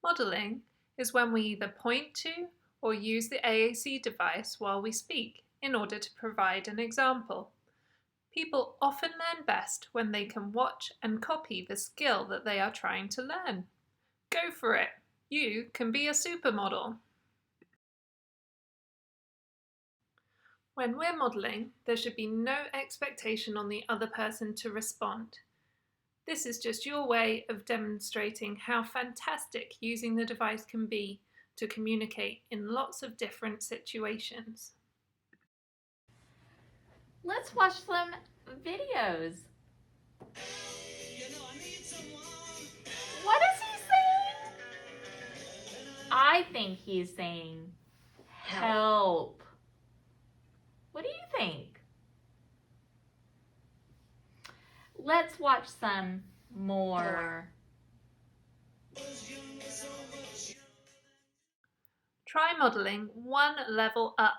Modelling is when we either point to or use the AAC device while we speak in order to provide an example. People often learn best when they can watch and copy the skill that they are trying to learn. Go for it! You can be a supermodel. When we're modelling, there should be no expectation on the other person to respond. This is just your way of demonstrating how fantastic using the device can be to communicate in lots of different situations. Let's watch some videos. What is he saying? I think he's saying help. What do you think? Let's watch some more. Try modelling one level up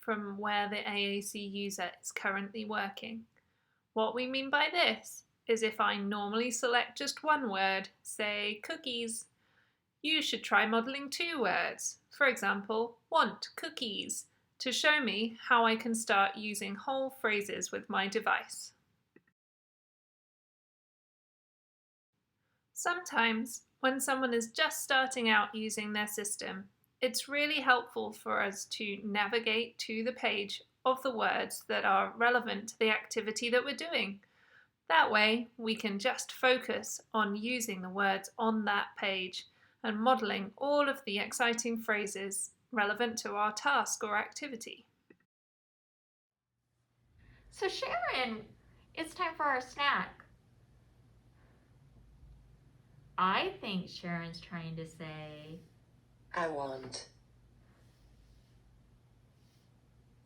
from where the AAC user is currently working. What we mean by this is if I normally select just one word, say cookies, you should try modelling 2 words, for example, want cookies, to show me how I can start using whole phrases with my device. Sometimes, when someone is just starting out using their system, it's really helpful for us to navigate to the page of the words that are relevant to the activity that we're doing. That way, we can just focus on using the words on that page and modelling all of the exciting phrases relevant to our task or activity. So Sharon, it's time for our snack. I think Sharon's trying to say, I want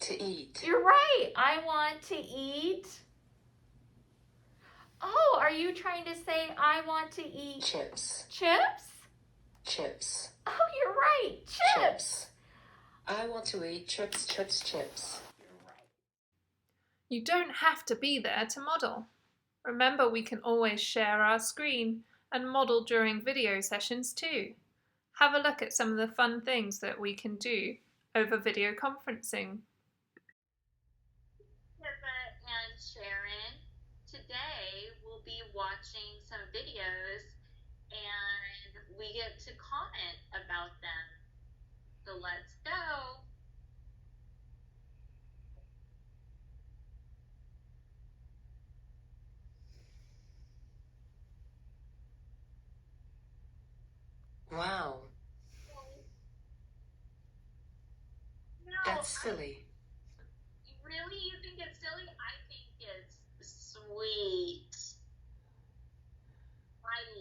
to eat. You're right, I want to eat. Oh, are you trying to say I want to eat Chips. Chips? Chips. Oh, you're right, chips. I want to eat chips, chips, chips. You're right. You don't have to be there to model. Remember, we can always share our screen and model during video sessions too. Have a look at some of the fun things that we can do over video conferencing. Pippa and Sharon, today we'll be watching some videos and we get to comment about them. So let's go. Wow, No, that's silly. really? You think it's silly? I think it's sweet.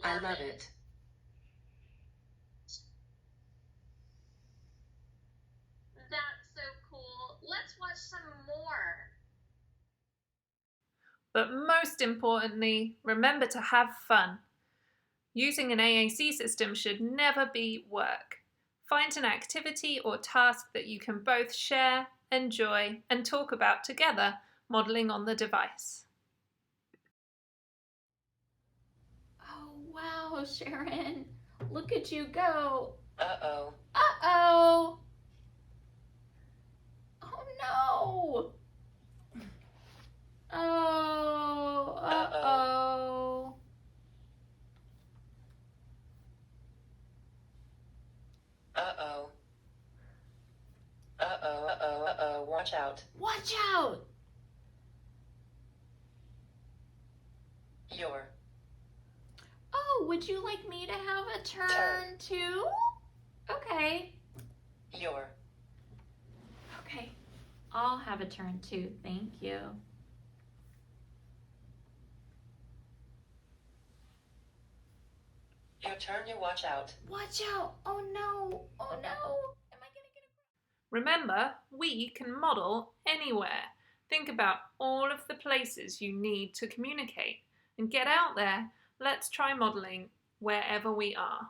I love it. That's so cool. Let's watch some more. But most importantly, remember to have fun. Using an AAC system should never be work. Find an activity or task that you can both share, enjoy, and talk about together, modelling on the device. Oh, wow, Sharon. Look at you go. Uh-oh. Uh-oh. Oh, no. Oh, uh-oh. Uh-oh. Uh-oh, uh-oh, uh-oh, watch out. Watch out. Your Oh, would you like me to have a turn too? Okay. Your Okay. I'll have a turn too. Thank you. turn, you watch out. Watch out. Oh no. Oh no. Am I gonna get a... Remember, we can model anywhere. Think about all of the places you need to communicate and get out there. Let's try modeling wherever we are.